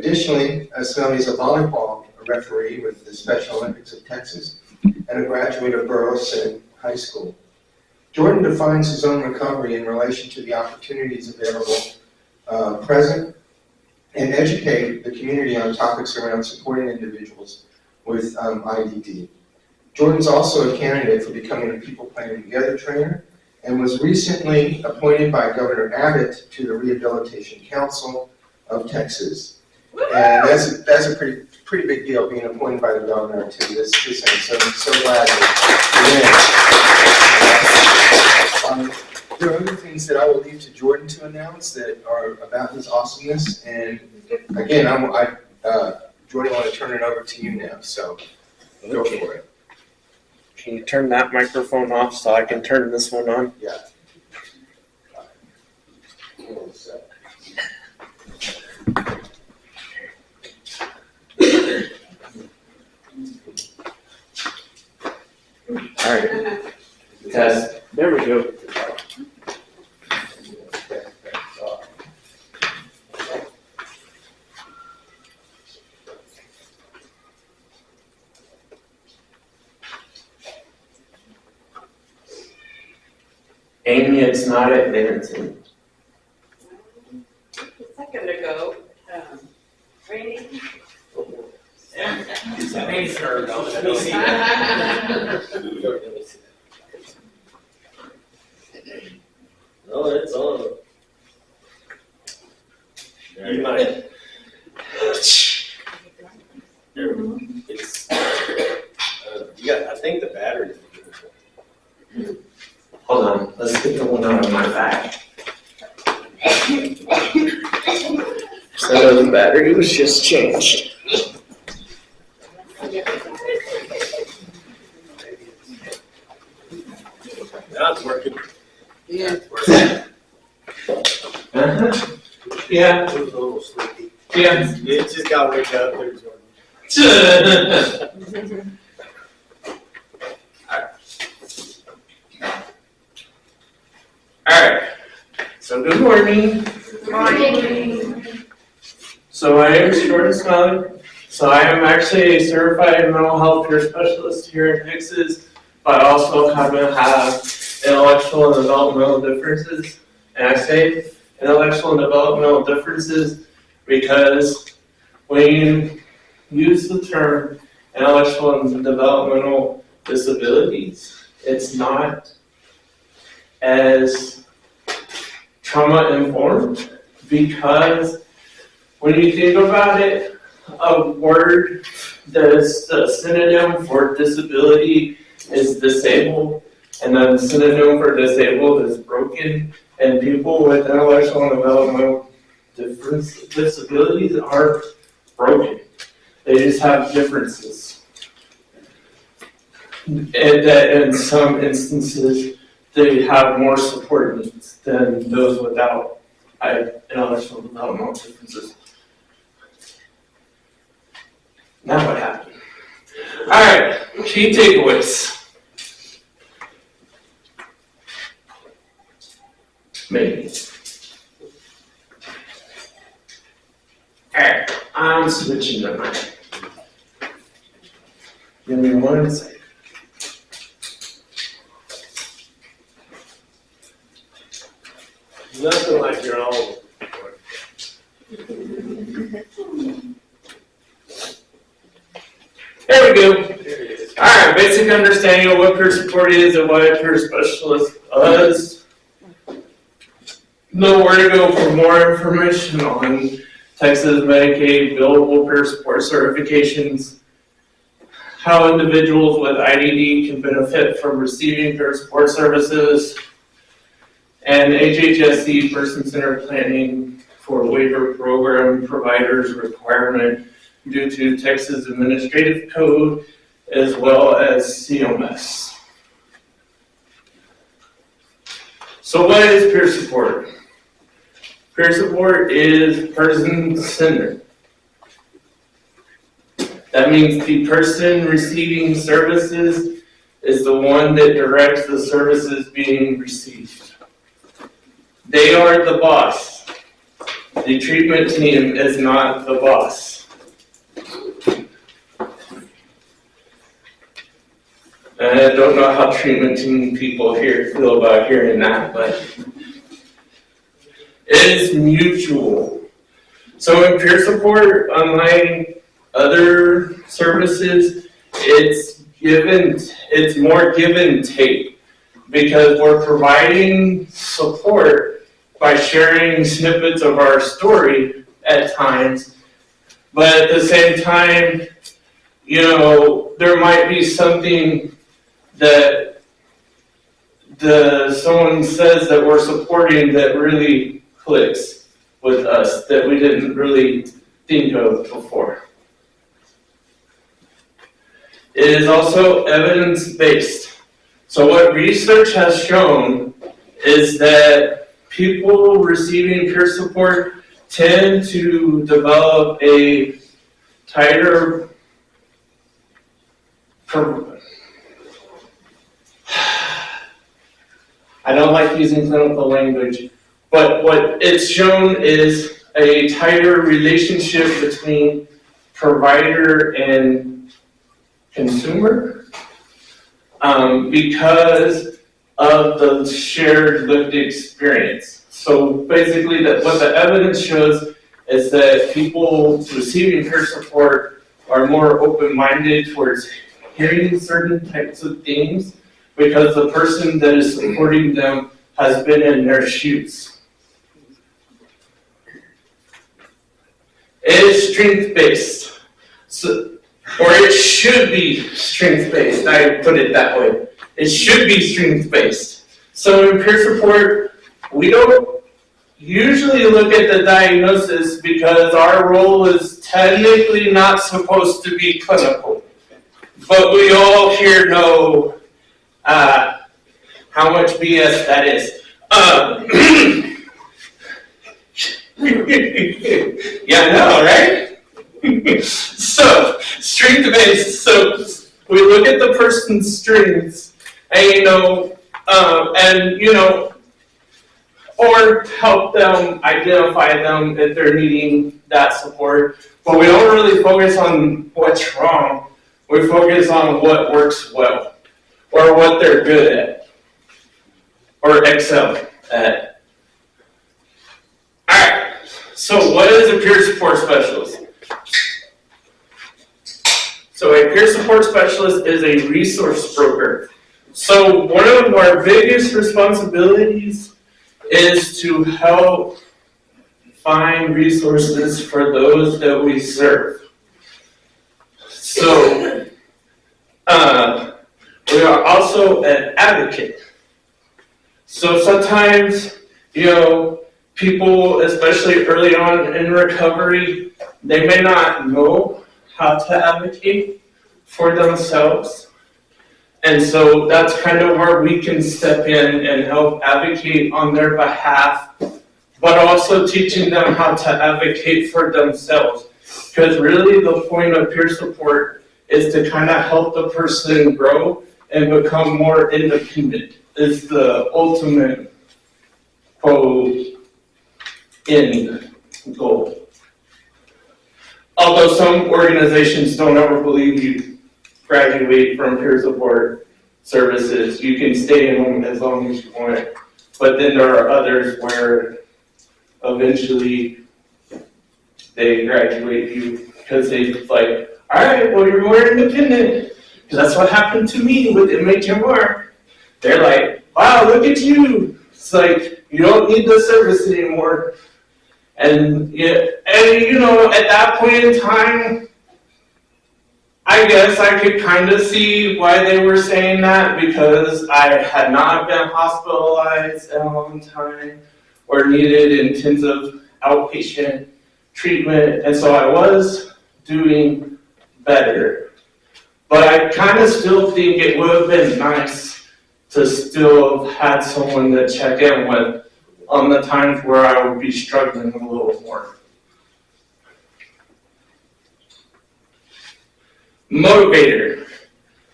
Additionally, Smelly is a volleyball referee with the Special Olympics of Texas and a graduate of Burleson High School. Jordan defines his own recovery in relation to the opportunities available present and educate the community on topics around supporting individuals with IDD. Jordan's also a candidate for becoming a People Planning Together trainer and was recently appointed by Governor Abbott to the Rehabilitation Council of Texas. And that's a pretty big deal, being appointed by the governor to this thing. So I'm so glad there are other things that I will leave to Jordan to announce that are about his awesomeness. And again, Jordan, I want to turn it over to you now. So go for it. Can you turn that microphone off so I can turn this one on? Yeah. All right. Test. There we go. Amy, it's not advancing. A second ago, Randy. Amy's heard. Let me see Oh, it's on. You might. It's, yeah, I think the battery's beautiful. Hold on. Let's get the one out of my bag. So the battery was just changed. Now it's working. Yeah. Uh-huh. Yeah. It was a little sleepy. Yeah. It just got wake up. There's one. Alright. So good morning. Good morning. So I am Jordan Smelly. So I am actually a certified mental health care specialist here in Texas, but also have intellectual and developmental differences. And I say intellectual and developmental differences because when you use the term intellectual and developmental disabilities, it's not as trauma-informed, because when you think about it, a word that is the synonym for disability is disabled, and then the synonym for disabled is broken, and people with intellectual and developmental disabilities aren't broken. They just have differences. And that in some instances, they have more support needs than those without intellectual and developmental differences. Now what happened? Alright, key takeaways. Maybe. Alright, I'm switching to mine. Give me 1 second. Nothing like your own. There we go. Alright, basic understanding of what peer support is and what a peer specialist does. Know where to go for more information on Texas Medicaid billable peer support certifications, how individuals with IDD can benefit from receiving peer support services, and HHSC person-centered planning for waiver program providers requirement due to Texas Administrative Code as well as CMS. So what is peer support? Peer support is person-centered. That means the person receiving services is the one that directs the services being received. They are the boss. The treatment team is not the boss. And I don't know how treatment team people here feel about hearing that, but it is mutual. So in peer support, unlike other services, it's more give and take, because we're providing support by sharing snippets of our story at times, but at the same time, there might be something that someone says that we're supporting that really clicks with us that we didn't really think of before. It is also evidence-based. So what research has shown is that people receiving peer support tend to develop a tighter I don't like using clinical language, but what it's shown is a tighter relationship between provider and consumer because of the shared lived experience. So basically, what the evidence shows is that people receiving peer support are more open-minded towards hearing certain types of things because the person that is supporting them has been in their shoes. It is strength-based, or it should be strength-based. I put it that way. It should be strength-based. So in peer support, we don't usually look at the diagnosis because our role is technically not supposed to be clinical. But we all here know how much BS that is. Yeah, I know, right? So, strength-based. So, we look at the person's strengths, and or help them identify them if they're needing that support. But we don't really focus on what's wrong. We focus on what works well, or what they're good at, or excel at. Alright, so what is a peer support specialist? So a peer support specialist is a resource broker. So one of our biggest responsibilities is to help find resources for those that we serve. So we are also an advocate. So sometimes, people, especially early on in recovery, they may not know how to advocate for themselves. And so that's kind of where we can step in and help advocate on their behalf, but also teaching them how to advocate for themselves. Because really the point of peer support is to kind of help the person grow and become more independent, is the ultimate end goal. Although some organizations don't ever believe you graduate from peer support services, you can stay in them as long as you want. But then there are others where eventually they graduate you because they like, all right, well, you're more independent. Because that's what happened to me with MHMR. They're like, wow, look at you. It's like, you don't need the service anymore. And at that point in time, I guess I could kind of see why they were saying that, because I had not been hospitalized in a long time or needed intensive outpatient treatment, and so I was doing better. But I kind of still think it would have been nice to still have had someone to check in with on the times where I would be struggling a little more. Motivator.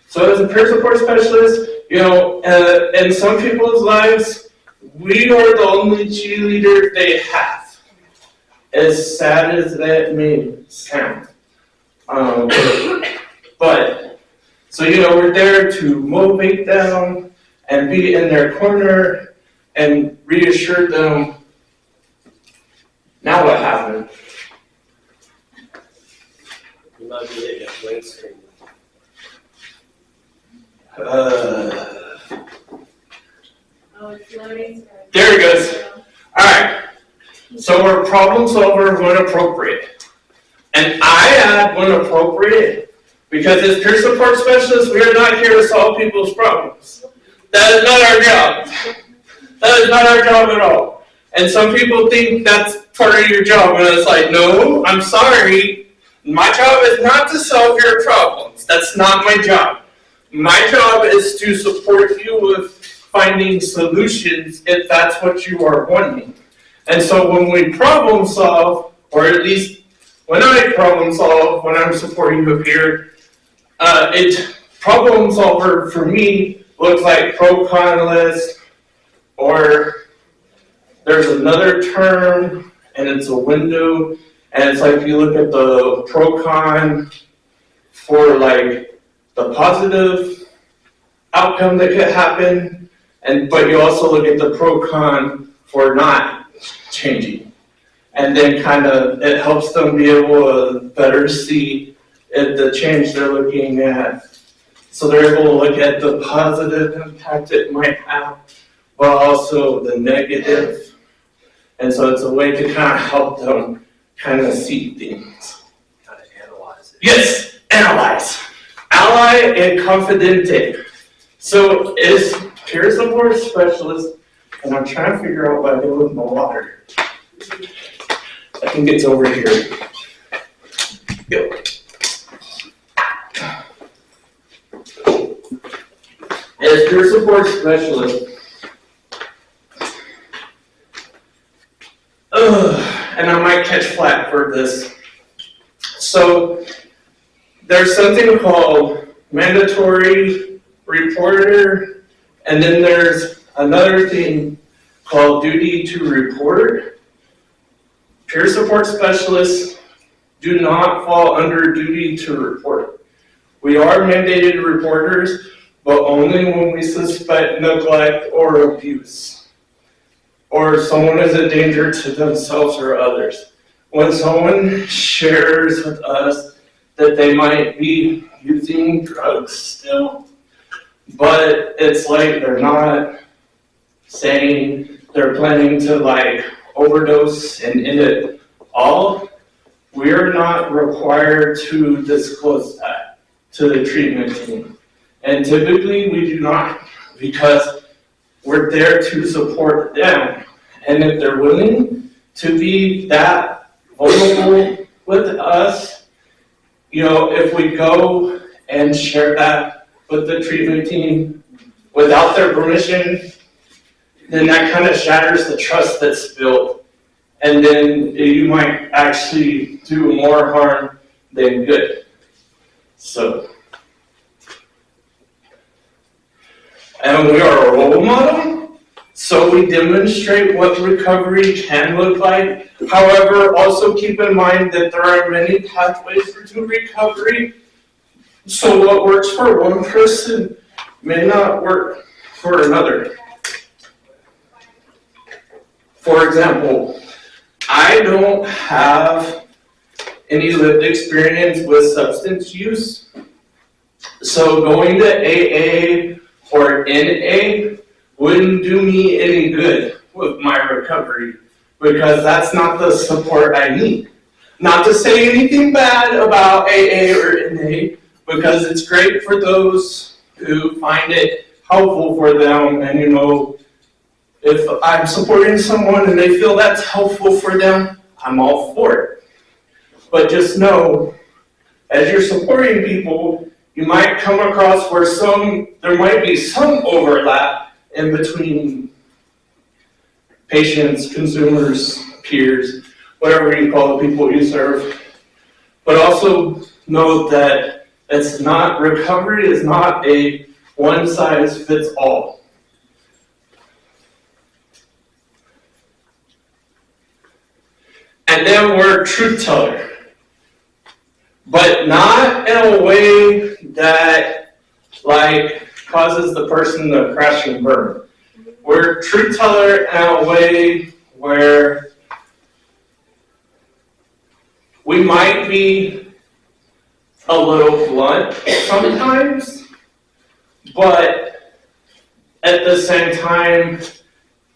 So as a peer support specialist, in some people's lives, we are the only cheerleader they have. as sad as that may sound. But, so we're there to motivate them and be in their corner and reassure them. Now what happened? You might be hitting a blade screen. Oh, it's loading. There it goes. Alright, so we're problem solver when appropriate. And I add when appropriate because as peer support specialists, we are not here to solve people's problems. That is not our job. That is not our job at all. And some people think that's part of your job, and it's like, no, I'm sorry. My job is not to solve your problems. That's not my job. My job is to support you with finding solutions if that's what you are wanting. And so when we problem solve, or at least when I problem solve, when I'm supporting you here, problem solver for me looks like pro-con list, or there's another term, and it's a window, and it's like you look at the pro-con for like the positive outcome that could happen, but you also look at the pro-con for not changing. And then kind of it helps them be able to better see the change they're looking at. So they're able to look at the positive impact it might have, but also the negative. And so it's a way to kind of help them kind of see things. Kind of analyze it. Yes, analyze. Ally and confidente. So is peer support specialist, and I'm trying to figure out what I do with my water. I think it's over here. Yep. As peer support specialist, and I might catch flack for this. So there's something called mandatory reporter, and then there's another thing called duty to report. Peer support specialists do not fall under duty to report. We are mandated reporters, but only when we suspect neglect or abuse, or someone is a danger to themselves or others. When someone shares with us that they might be using drugs still, but it's like they're not saying they're planning to like overdose and end it all, we're not required to disclose that to the treatment team. And typically we do not, because we're there to support them. And if they're willing to be that vulnerable with us, if we go and share that with the treatment team without their permission, then that kind of shatters the trust that's built. And then you might actually do more harm than good. So, and we are a role model, so we demonstrate what recovery can look like. However, also keep in mind that there are many pathways to recovery. So what works for one person may not work for another. For example, I don't have any lived experience with substance use. So going to AA or NA wouldn't do me any good with my recovery, because that's not the support I need. Not to say anything bad about AA or NA, because it's great for those who find it helpful for them, and if I'm supporting someone and they feel that's helpful for them, I'm all for it. But just know, as you're supporting people, you might come across where there might be some overlap in between patients, consumers, peers, whatever you call the people you serve. But also know that recovery is not a one-size-fits-all. And then we're truth teller. But not in a way that like causes the person to crash and burn. We're truth teller in a way where we might be a little blunt sometimes, but at the same time,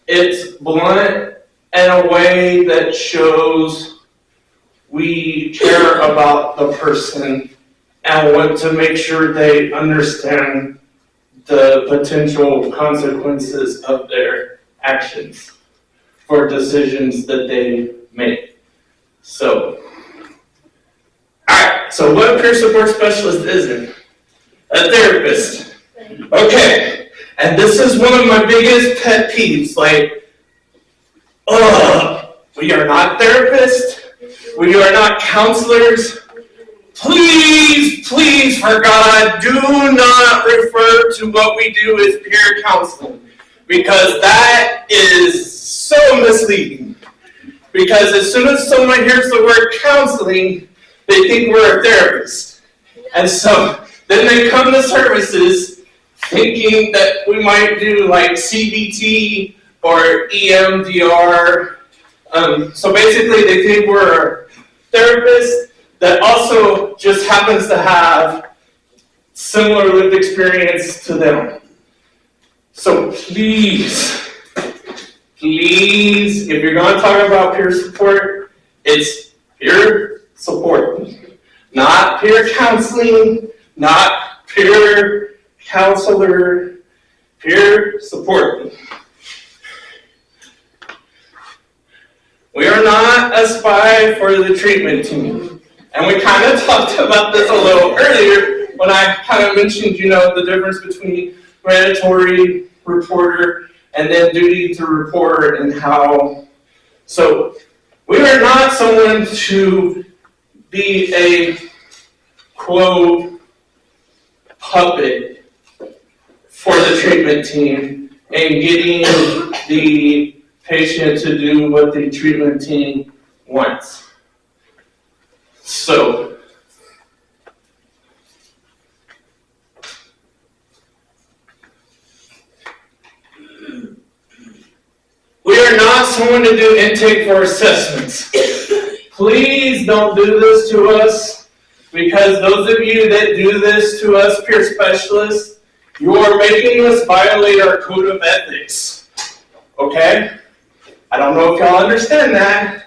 it's blunt in a way that shows we care about the person and want to make sure they understand the potential consequences of their actions for decisions that they make. So, alright, so what peer support specialist isn't? A therapist. Okay, and this is one of my biggest pet peeves, like, we are not therapists, we are not counselors. Please, please, for God, do not refer to what we do as peer counseling, because that is so misleading. Because as soon as someone hears the word counseling, they think we're a therapist. And so then they come to services thinking that we might do like CBT or EMDR. So basically they think we're a therapist that also just happens to have similar lived experience to them. So please, if you're going to talk about peer support, it's peer support. Not peer counseling, not peer counselor, peer support. We are not a spy for the treatment team. And we kind of talked about this a little earlier when I kind of mentioned, the difference between mandatory reporter and then duty to report and how. So we are not someone to be a, quote, puppet for the treatment team and getting the patient to do what the treatment team wants. So, we are not someone to do intake for assessments. Please don't do this to us, because those of you that do this to us, peer specialists, you are making us violate our code of ethics. Okay? I don't know if y'all understand that.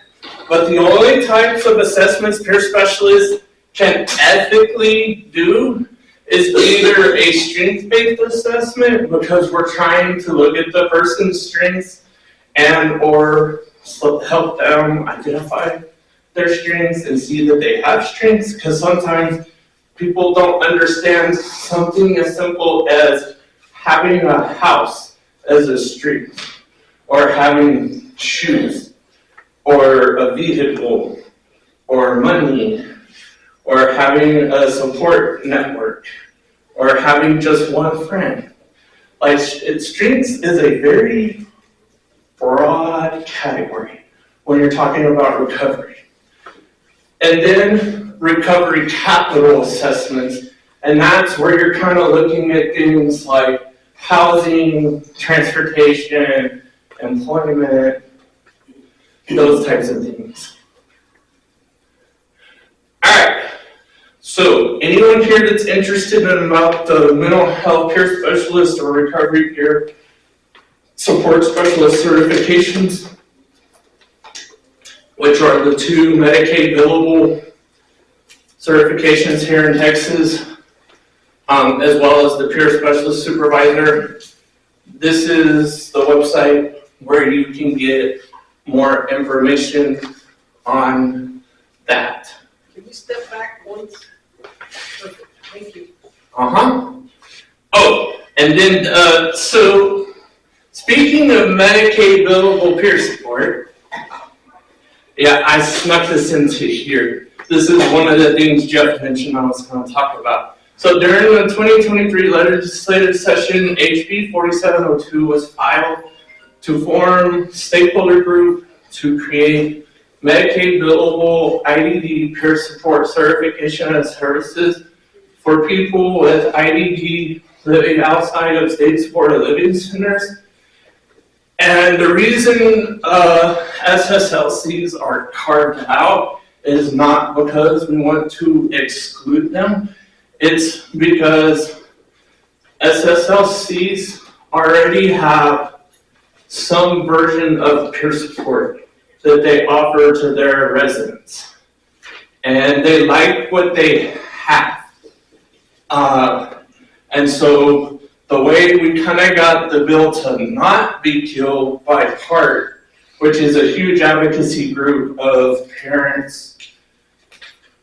But the only types of assessments peer specialists can ethically do is either a strength-based assessment, because we're trying to look at the person's strengths and or help them identify their strengths and see that they have strengths, because sometimes people don't understand something as simple as having a house as a strength, or having shoes, or a vehicle, or money, or having a support network, or having just one friend. Like, strengths is a very broad category when you're talking about recovery. And then recovery capital assessments, and that's where you're kind of looking at things like housing, transportation, employment, those types of things. Alright, so anyone here that's interested in about the mental health peer specialist or recovery peer support specialist certifications, which are the two Medicaid billable certifications here in Texas, as well as the peer specialist supervisor, this is the website where you can get more information on that. Can you step back once? Perfect. Thank you. Oh, and then, so, speaking of Medicaid billable peer support, yeah, I snuck this into here. This is one of the things Jeff mentioned I was going to talk about. So during the 2023 legislative session, HB 4702 was filed to form stakeholder group to create Medicaid billable IDD peer support certification and services for people with IDD living outside of state supported living centers. And the reason SSLCs are carved out is not because we want to exclude them. It's because SSLCs already have some version of peer support that they offer to their residents. And they like what they have. And so the way we kind of got the bill to not be killed by PART, which is a huge advocacy group of parents,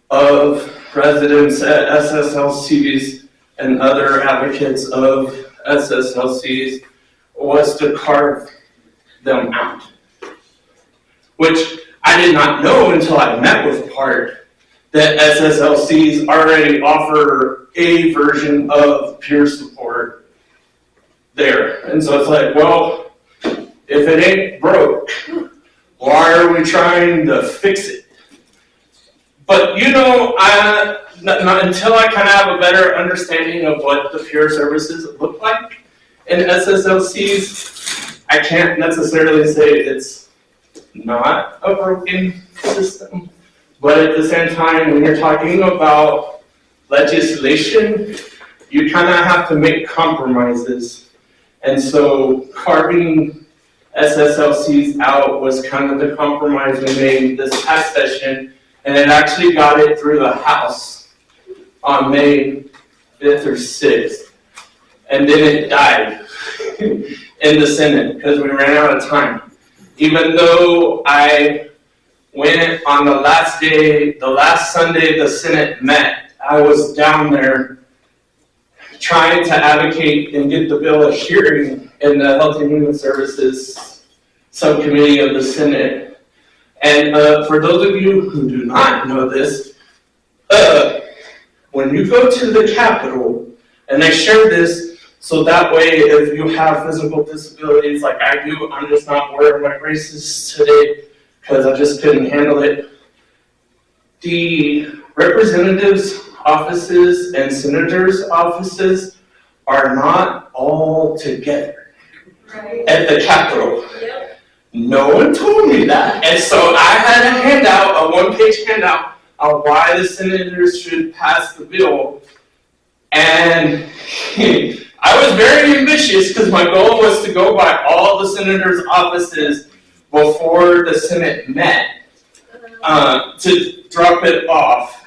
of residents at SSLCs, and other advocates of SSLCs, was to carve them out. Which I did not know until I met with PART, that SSLCs already offer a version of peer support there. And so it's like, well, if it ain't broke, why are we trying to fix it? But you know, not until I kind of have a better understanding of what the peer services look like in SSLCs, I can't necessarily say it's not a broken system. But at the same time, when you're talking about legislation, you kind of have to make compromises. And so carving SSLCs out was kind of the compromise we made this past session, and it actually got it through the House on May 5th or 6th. And then it died in the Senate because we ran out of time. Even though I went on the last day, the last Sunday the Senate met, I was down there trying to advocate and get the bill a hearing in the Health and Human Services subcommittee of the Senate. And for those of you who do not know this, when you go to the Capitol, and I share this so that way if you have physical disabilities like I do, I'm just not wearing my braces today because I just couldn't handle it. The representatives' offices and senators' offices are not all together at the Capitol. Yep. No one told me that. And so I had a handout, a one-page handout on why the senators should pass the bill. And I was very ambitious because my goal was to go by all the senators' offices before the Senate met to drop it off.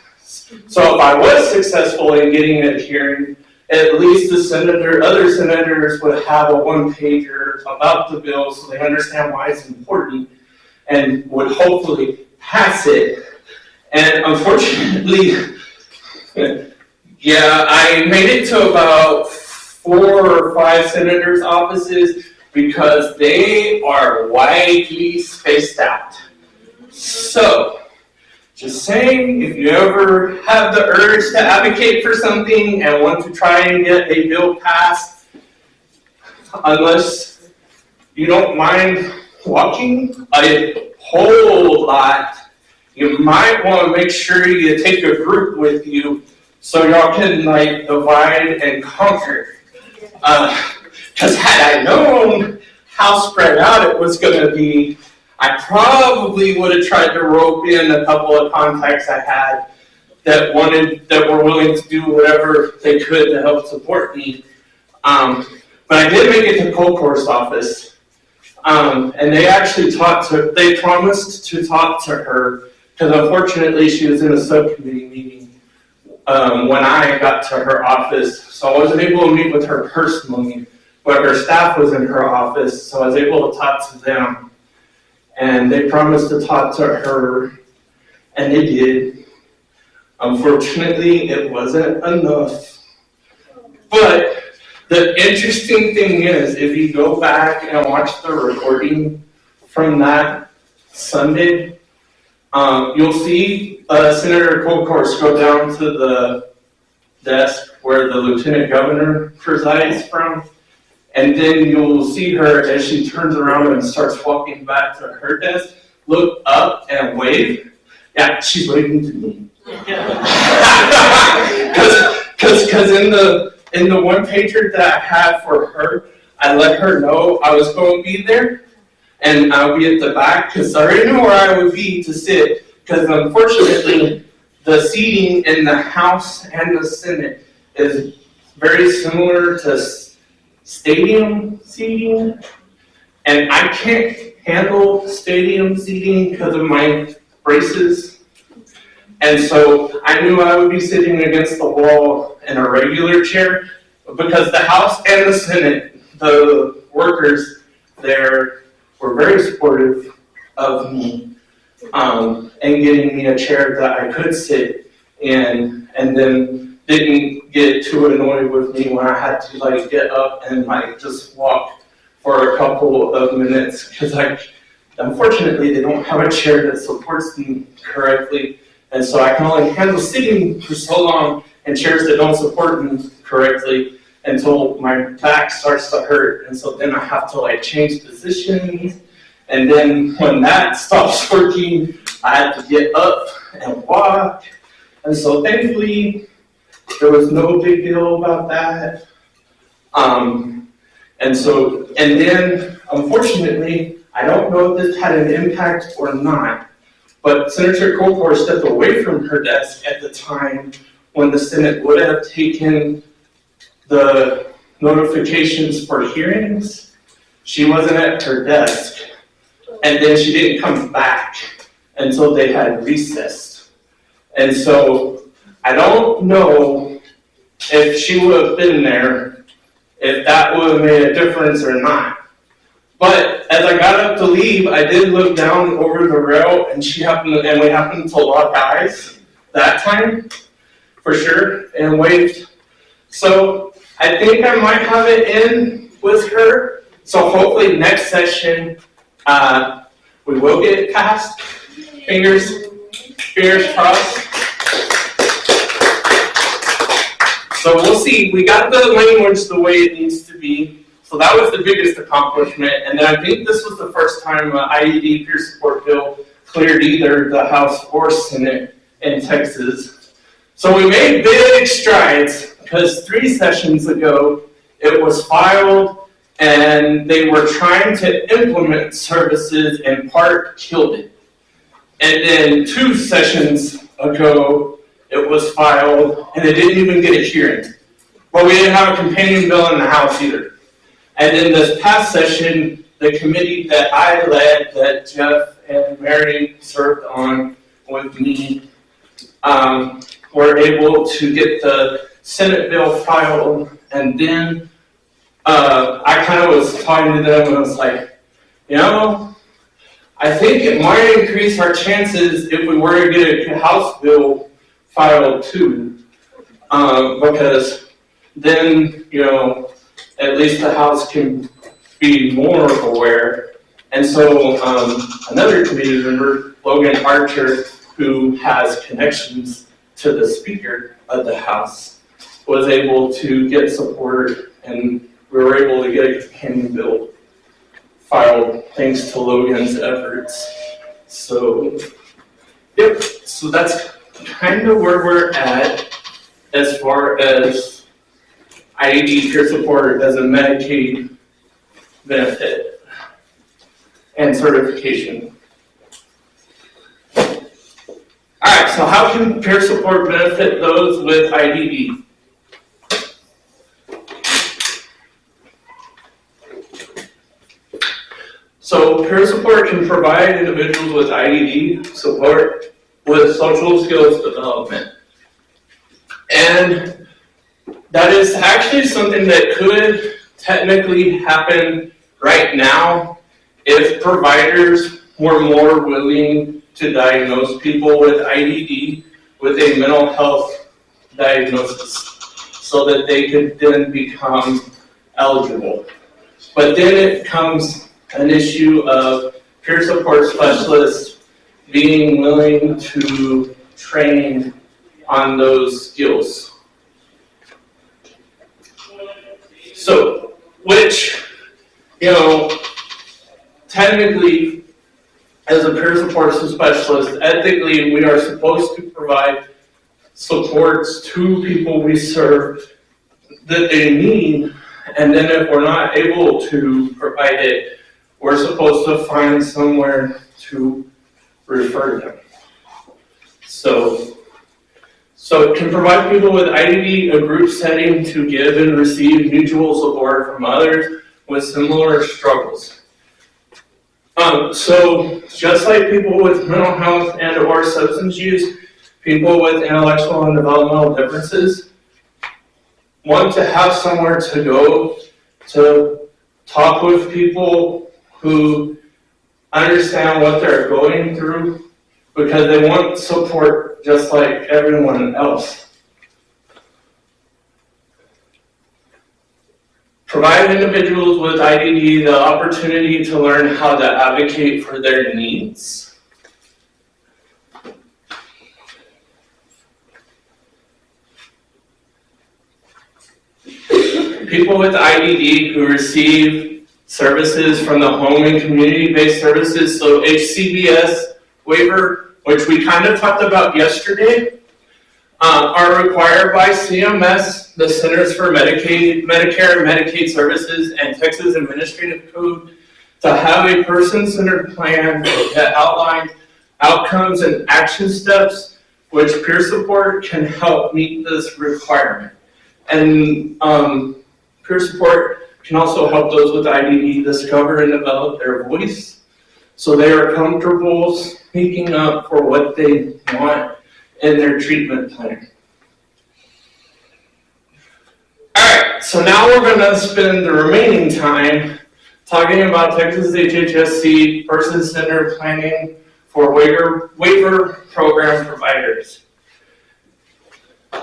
So if I was successful in getting a hearing, at least the other senators would have a one-pager about the bill so they understand why it's important and would hopefully pass it. And unfortunately, yeah, I made it to about 4 or 5 senators' offices because they are widely spaced out. So, just saying, if you ever have the urge to advocate for something and want to try and get a bill passed, unless you don't mind walking a whole lot, you might want to make sure you take a group with you so y'all can like divide and conquer. Because had I known how spread out it was going to be, I probably would have tried to rope in a couple of contacts I had that were willing to do whatever they could to help support me. But I did make it to Colcourt's office, and they actually they promised to talk to her, because unfortunately she was in a subcommittee meeting when I got to her office, so I wasn't able to meet with her personally, but her staff was in her office, so I was able to talk to them. And they promised to talk to her, and they did. Unfortunately, it wasn't enough. But the interesting thing is, if you go back and watch the recording from that Sunday, you'll see Senator Colcourt go down to the desk where the Lieutenant Governor presides from. And then you'll see her as she turns around and starts walking back to her desk. look up and wave. Yeah, she's waving to me. Because in the one pager that I had for her, I let her know I was going to be there, and I'll be at the back because I already knew where I would be to sit. Because unfortunately, the seating in the House and the Senate is very similar to stadium seating, and I can't handle stadium seating because of my braces. And so I knew I would be sitting against the wall in a regular chair because the House and the Senate, the workers there were very supportive of me and getting me a chair that I could sit in, and then didn't get too annoyed with me when I had to get up and just walk for a couple of minutes because unfortunately they don't have a chair that supports me correctly. And so I can only handle sitting for so long in chairs that don't support me correctly until my back starts to hurt. And so then I have to change positions. And then when that stops working, I have to get up and walk. And so thankfully, there was no big deal about that. And then unfortunately, I don't know if this had an impact or not, but Senator Colcore stepped away from her desk at the time when the Senate would have taken the notifications for hearings. She wasn't at her desk, and then she didn't come back until they had recessed. And so I don't know if she would have been there, if that would have made a difference or not. But as I got up to leave, I did look down over the rail, and we happened to lock eyes that time, for sure, and waved. So I think I might have it in with her. So hopefully next session, we will get it passed. Fingers crossed. So we'll see. We got the language the way it needs to be. So that was the biggest accomplishment. And then I think this was the first time an IED peer support bill cleared either the House or Senate in Texas. So we made big strides because 3 sessions ago it was filed and they were trying to implement services and part killed it. And then 2 sessions ago it was filed and it didn't even get a hearing. But we didn't have a companion bill in the House either. And then this past session, the committee that I led, that Jeff and Mary served on with me, were able to get the Senate bill filed. And then I kind of was talking to them and I was like, I think it might increase our chances if we were to get a House bill filed too. Because then, at least the House can be more aware. And so another committee member, Logan Archer, who has connections to the Speaker of the House, was able to get support, and we were able to get a companion bill filed thanks to Logan's efforts. So, yep, so that's kind of where we're at as far as IED peer support as a Medicaid benefit and certification. Alright, so how can peer support benefit those with IDD? So peer support can provide individuals with IDD support with social skills development. And that is actually something that could technically happen right now if providers were more willing to diagnose people with IDD with a mental health diagnosis so that they could then become eligible. But then it becomes an issue of peer support specialists being willing to train on those skills. So, which, technically, as a peer support specialist, ethically, we are supposed to provide supports to people we serve that they need, and then if we're not able to provide it, we're supposed to find somewhere to refer them. So it can provide people with IDD a group setting to give and receive mutual support from others with similar struggles. So just like people with mental health and or substance use, people with intellectual and developmental differences want to have somewhere to go to talk with people who understand what they're going through, because they want support just like everyone else. Provide individuals with IDD the opportunity to learn how to advocate for their needs. People with IDD who receive services from the home and community-based services, so HCBS waiver, which we kind of talked about yesterday, are required by CMS, the Centers for Medicare and Medicaid Services, and Texas Administrative Code to have a person-centered plan that outlines outcomes and action steps which peer support can help meet this requirement. And peer support can also help those with IDD discover and develop their voice so they are comfortable speaking up for what they want in their treatment plan. Alright, so now we're going to spend the remaining time talking about Texas HHSC person-centered planning for waiver program providers.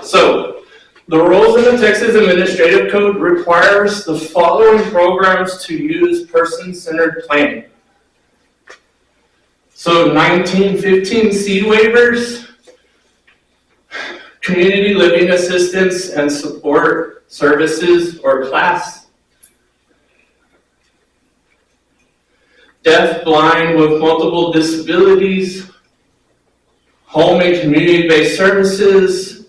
So, the rules in the Texas Administrative Code requires the following programs to use person-centered planning. So 1915C waivers, community living assistance and support services or class, deaf, blind with multiple disabilities, home and community-based services,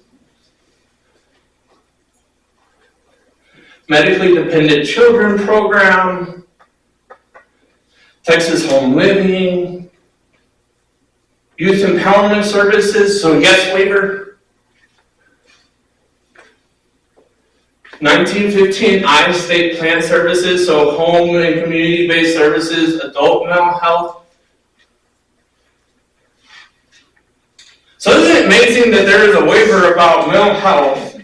medically dependent children program, Texas home living, youth empowerment services, so yes waiver. 1915 I state plan services, so home and community-based services, adult mental health. So isn't it amazing that there is a waiver about mental health,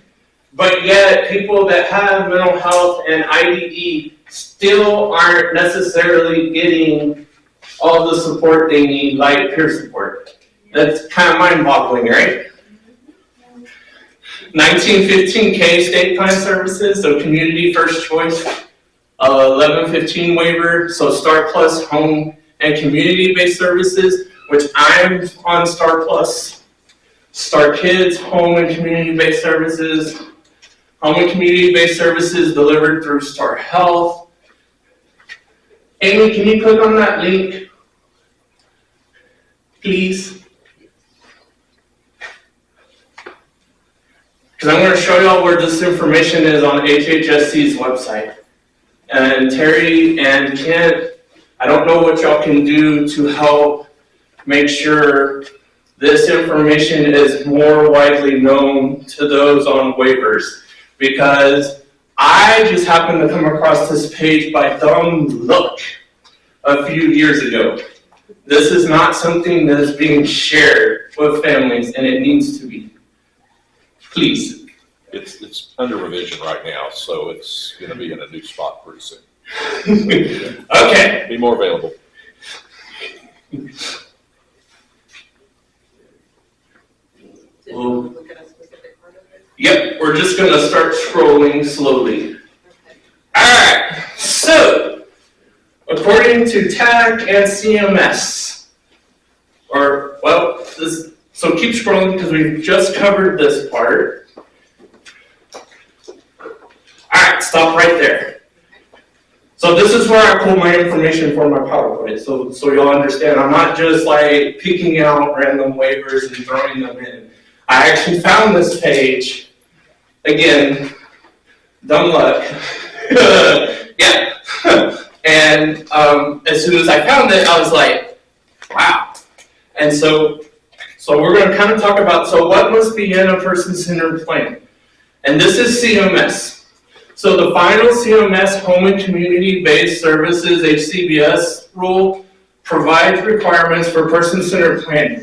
but yet people that have mental health and IDD still aren't necessarily getting all the support they need, like peer support? That's kind of mind-boggling, right? 1915K state plan services, so community first choice. 1115 waiver, so Star Plus home and community-based services, which I'm on Star Plus. Star Kids home and community-based services. Home and community-based services delivered through Star Health. Amy, can you click on that link, please? Because I'm going to show y'all where this information is on HHSC's website. And Terry and Kent, I don't know what y'all can do to help make sure this information is more widely known to those on waivers. Because I just happened to come across this page by dumb luck a few years ago. This is not something that is being shared with families, and it needs to be. Please. It's under revision right now, so it's going to be in a new spot pretty soon. Okay. Be more available. Did you want to look at a specific part of it? Yep, we're just going to start scrolling slowly. Okay. Alright, so, according to TAC and CMS, so keep scrolling because we've just covered this part. Alright, stop right there. So this is where I pull my information for my PowerPoint, so you'll understand. I'm not just like picking out random waivers and throwing them in. I actually found this page. Again, dumb luck. Yeah. And as soon as I found it, I was like, wow. And so we're going to kind of talk about, so what must be in a person-centered plan? And this is CMS. So the final CMS, Home and Community-Based Services, HCBS rule, provides requirements for person-centered planning.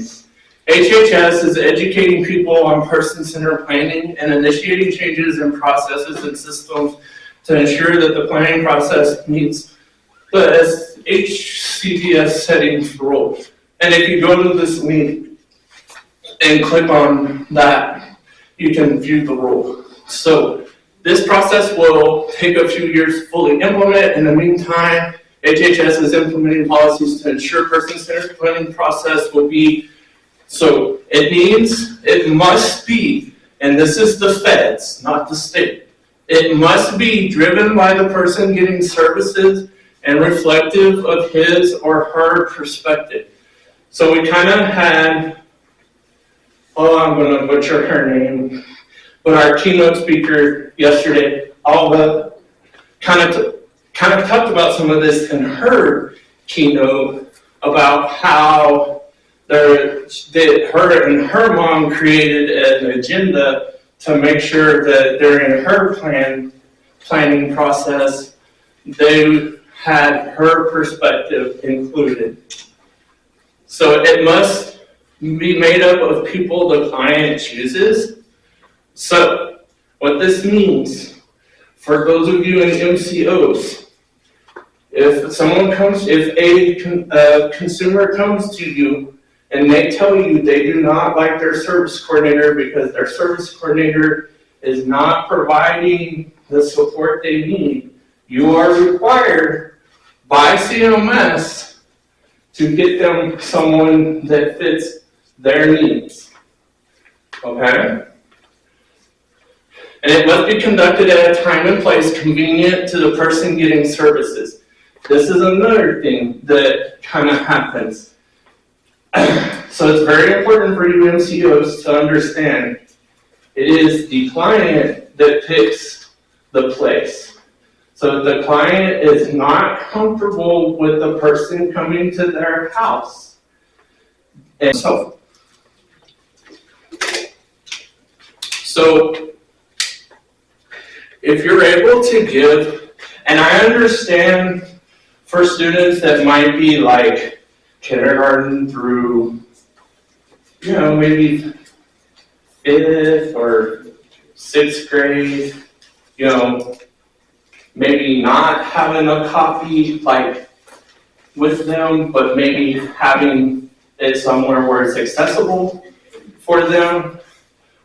HHS is educating people on person-centered planning and initiating changes in processes and systems to ensure that the planning process meets the HCBS settings rule. And if you go to this link and click on that, you can view the rule. So this process will take a few years to fully implement. In the meantime, HHS is implementing policies to ensure person-centered planning process will be, so it means it must be, and this is the feds, not the state, it must be driven by the person getting services and reflective of his or her perspective. So we kind of had, I'm going to butcher her name, but our keynote speaker yesterday, Alva, kind of talked about some of this in her keynote about how her and her mom created an agenda to make sure that during her planning process, they had her perspective included. So it must be made up of people the client chooses. So what this means, for those of you in MCOs, if a consumer comes to you and they tell you they do not like their service coordinator because their service coordinator is not providing the support they need, you are required by CMS to get them someone that fits their needs. Okay? And it must be conducted at a time and place convenient to the person getting services. This is another thing that kind of happens. So it's very important for you MCOs to understand it is the client that picks the place. So if the client is not comfortable with the person coming to their house, and so if you're able to give, and I understand for students that might be like kindergarten through, maybe 5th or 6th grade, maybe not having a copy like with them, but maybe having it somewhere where it's accessible for them.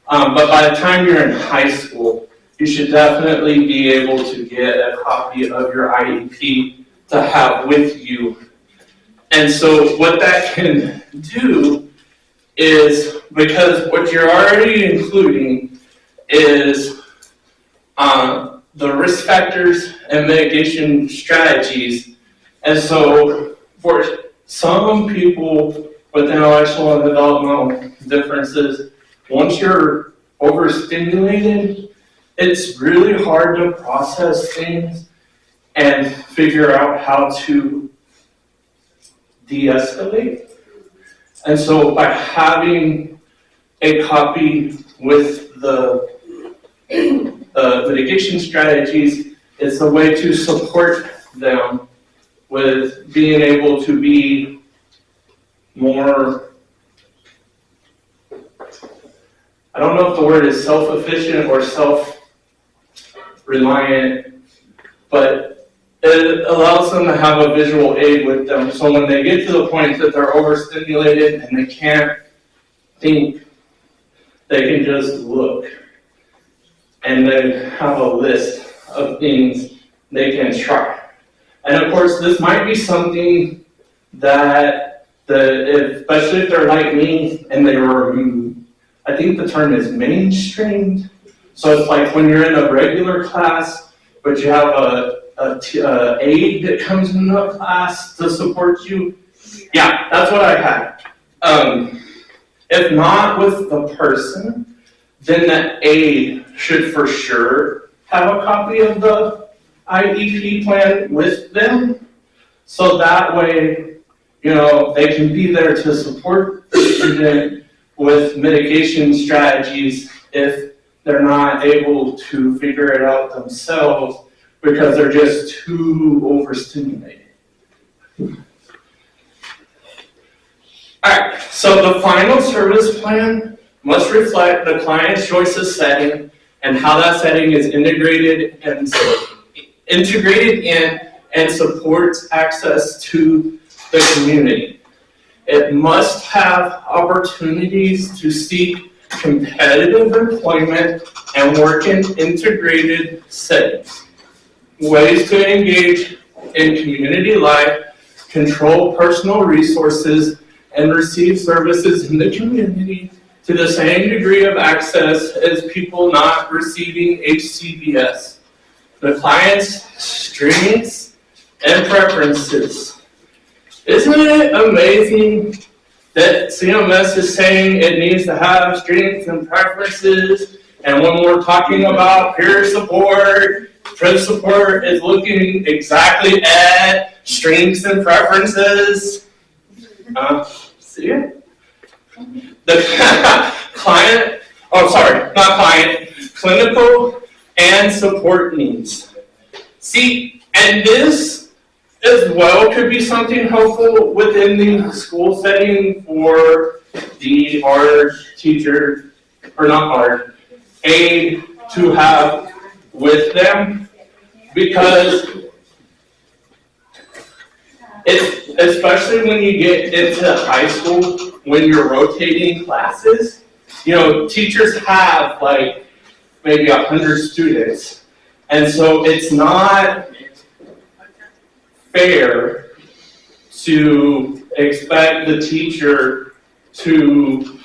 But by the time you're in high school, you should definitely be able to get a copy of your IEP to have with you. And so what that can do is, because what you're already including is the risk factors and mitigation strategies. And so for some people with intellectual and developmental differences, once you're overstimulated, it's really hard to process things and figure out how to de-escalate. And so by having a copy with the mitigation strategies, it's a way to support them with being able to be more, I don't know if the word is self-efficient or self-reliant, but it allows them to have a visual aid with them. So when they get to the point that they're overstimulated and they can't think, they can just look. And they have a list of things they can try. And of course, this might be something that, especially if they're like me and they were, I think the term is mainstreamed. So it's like when you're in a regular class, but you have a aide that comes in the class to support you. Yeah, that's what I had. If not with the person, then the aide should for sure have a copy of the IEP plan with them. So that way, they can be there to support the student with mitigation strategies if they're not able to figure it out themselves because they're just too overstimulated. Alright, so the final service plan must reflect the client's choice of setting and how that setting is integrated in and supports access to the community. It must have opportunities to seek competitive employment and work in integrated settings. Ways to engage in community life, control personal resources, and receive services in the community to the same degree of access as people not receiving HCBS. The client's strengths and preferences. Isn't it amazing that CMS is saying it needs to have strengths and preferences, and when we're talking about peer support is looking exactly at strengths and preferences? See it? The clinical and support needs. See, and this as well could be something helpful within the school setting for the art teacher, or not art, aide to have with them, because it's, especially when you get into high school, when you're rotating classes, teachers have like maybe 100 students. And so it's not fair to expect the teacher to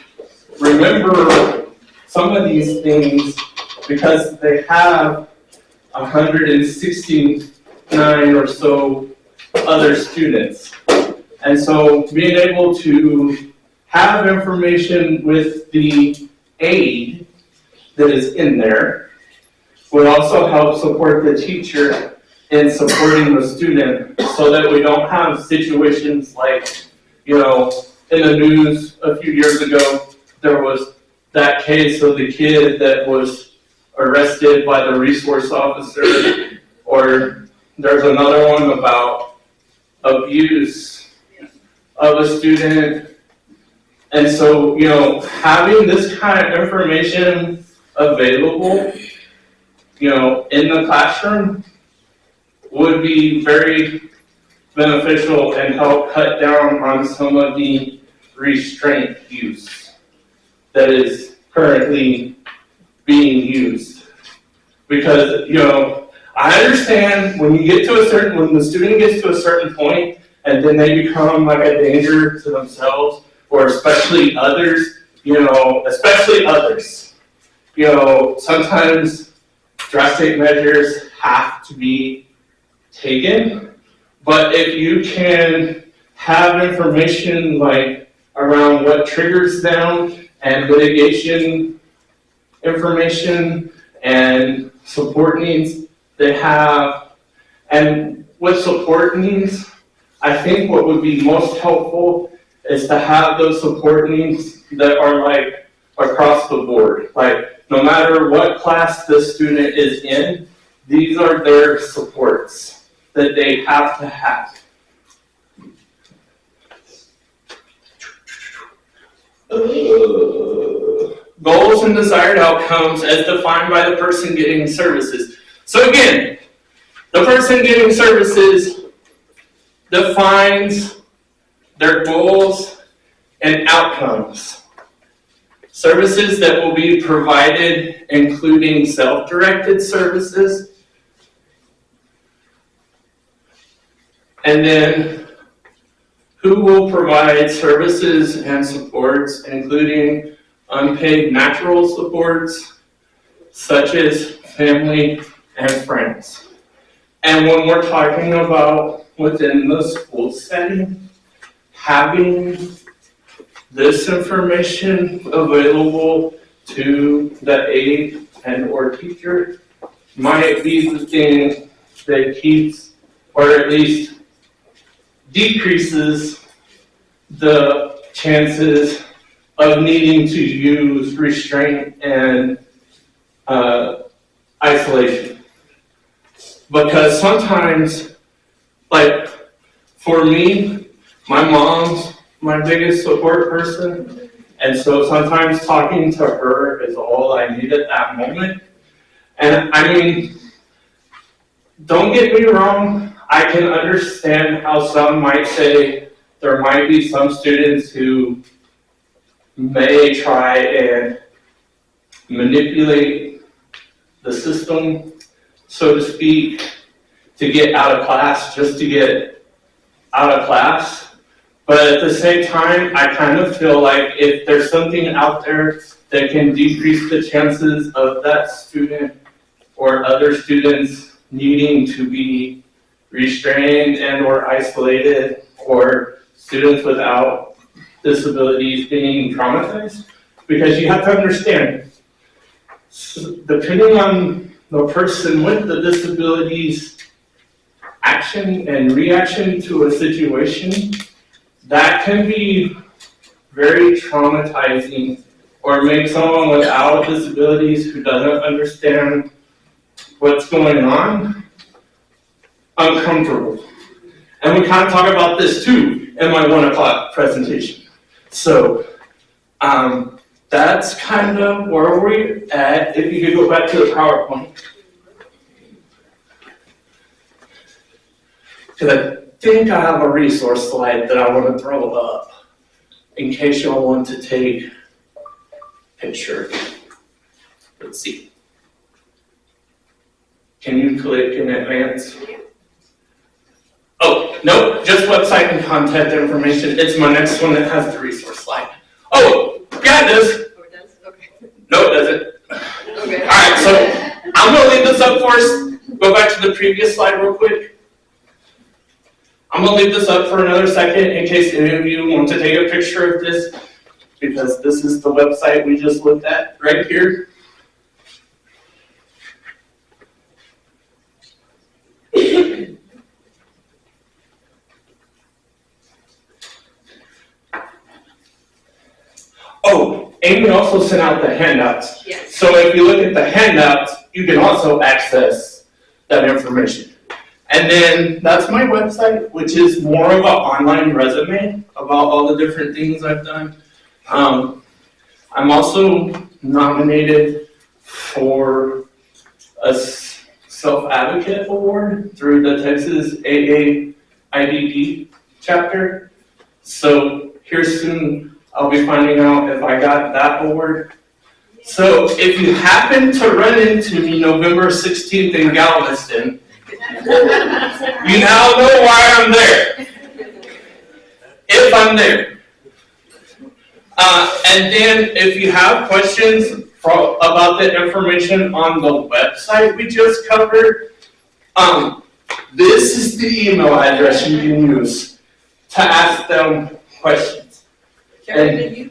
remember some of these things because they have 169 or so other students. And so being able to have information with the aide that is in there would also help support the teacher in supporting the student so that we don't have situations like, in the news a few years ago, there was that case of the kid that was arrested by the resource officer, or there's another one about abuse of a student. And so, having this kind of information available, in the classroom would be very beneficial and help cut down on some of the restraint use that is currently being used. Because, I understand when the student gets to a certain point and then they become like a danger to themselves, or especially others, sometimes drastic measures have to be taken. But if you can have information like around what triggers them and litigation information and support needs they have, and with support needs, I think what would be most helpful is to have those support needs that are like across the board. Like no matter what class the student is in, these are their supports that they have to have. Goals and desired outcomes as defined by the person getting services. So again, the person getting services defines their goals and outcomes. Services that will be provided, including self-directed services, and then who will provide services and supports, including unpaid natural supports, such as family and friends. And when we're talking about within the school setting, having this information available to the aide and or teacher might be the thing that keeps, or at least decreases, the chances of needing to use restraint and isolation. Because sometimes, like for me, my mom's my biggest support person, and so sometimes talking to her is all I need at that moment. And I mean, don't get me wrong, I can understand how some might say there might be some students who may try and manipulate the system, so to speak, to get out of class, just to get out of class. But at the same time, I kind of feel like if there's something out there that can decrease the chances of that student or other students needing to be restrained and or isolated, or students without disabilities being traumatized, because you have to understand, depending on the person with the disabilities action and reaction to a situation, that can be very traumatizing or make someone without disabilities who doesn't understand what's going on uncomfortable. And we kind of talk about this too in my 1 o'clock presentation. So that's kind of where we're at. If you could go back to the PowerPoint. Because I think I have a resource slide that I want to throw up in case y'all want to take a picture. Let's see. Can you click in advance? Oh, nope, just website and contact information. It's my next one that has the resource slide. Oh, yeah, it does. Oh, it does? Okay. No, it doesn't. Okay. All right, so I'm going to leave this up for us. Go back to the previous slide real quick. I'm going to leave this up for another second in case any of you want to take a picture of this, because this is the website we just looked at right here. Oh, Amy also sent out the handouts. Yes. So if you look at the handouts, you can also access that information. And then that's my website, which is more of an online resume about all the different things I've done. I'm also nominated for a self-advocate award through the Texas AAIDD chapter. So here soon, I'll be finding out if I got that award. So if you happen to run into me November 16th in Galveston, you now know why I'm there. If I'm there. And then if you have questions about the information on the website we just covered, this is the email address you can use to ask them questions. Terry,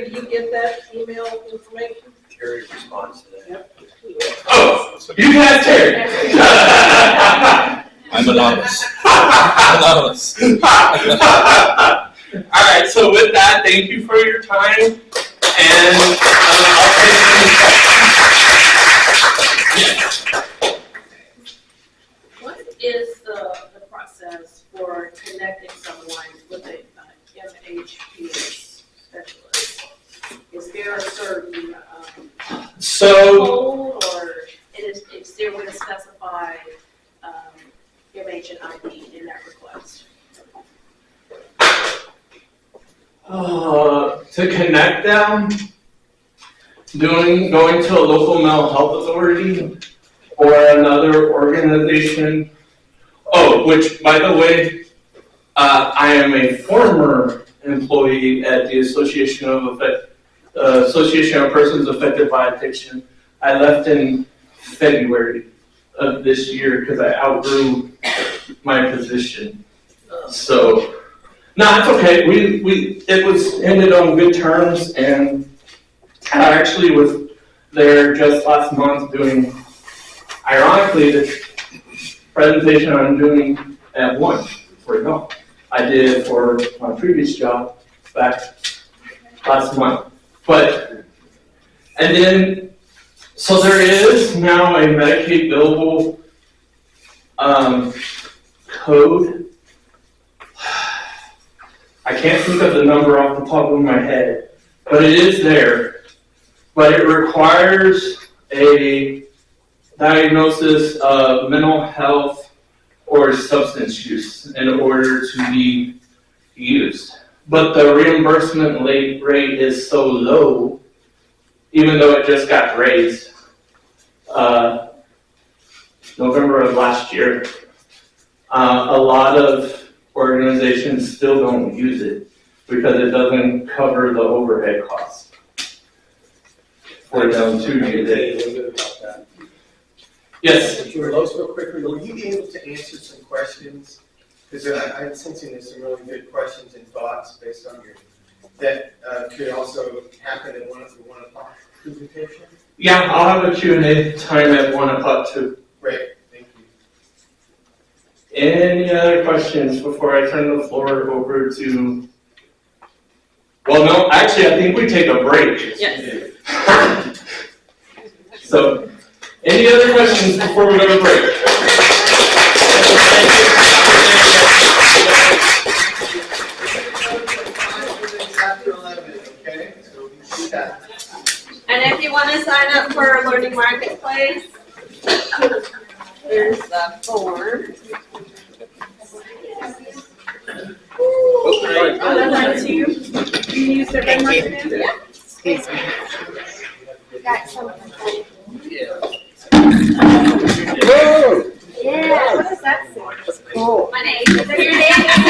do you get that email information? Terry responds to that. Oh, you can ask Terry. I'm anonymous. Anonymous. All right, so with that, thank you for your time, and I'll take any questions. What is the process for connecting someone with a MHPS specialist? Is there a certain code, or is there going to specify MH and ID in that request? To connect them, going to a local mental health authority or another organization. Oh, which, by the way, I am a former employee at the Association of Persons Affected by Addiction. I left in February of this year because I outgrew my position. So, no, it's okay. It was ended on good terms, and I actually was there just last month doing, ironically, the presentation I'm doing at 1 for y'all. I did for my previous job back last month. And then, so there is now a Medicaid billable code. I can't think of the number off the top of my head, but it is there. But it requires a diagnosis of mental health or substance use in order to be used. But the reimbursement rate is so low, even though it just got raised November of last year. A lot of organizations still don't use it because it doesn't cover the overhead costs for them to use it. A little bit about that. Yes. Lois, real quickly, will you be able to answer some questions? Because I'm sensing there's some really good questions and thoughts based on your, that could also happen at 1 o'clock presentation? Yeah, I'll have a Q&A time at 1 o'clock too. Great, thank you. Any other questions before I turn the floor over to, well, no, actually, I think we take a break. Yes. So, any other questions before we go to break? Chapter 11, okay? So we can do that. And if you want to sign up for Learning Marketplace, there's the form. Oh, that's you. You use their marketing? Yeah. Got something. Yeah. Yeah, what does that say? My name. Your name.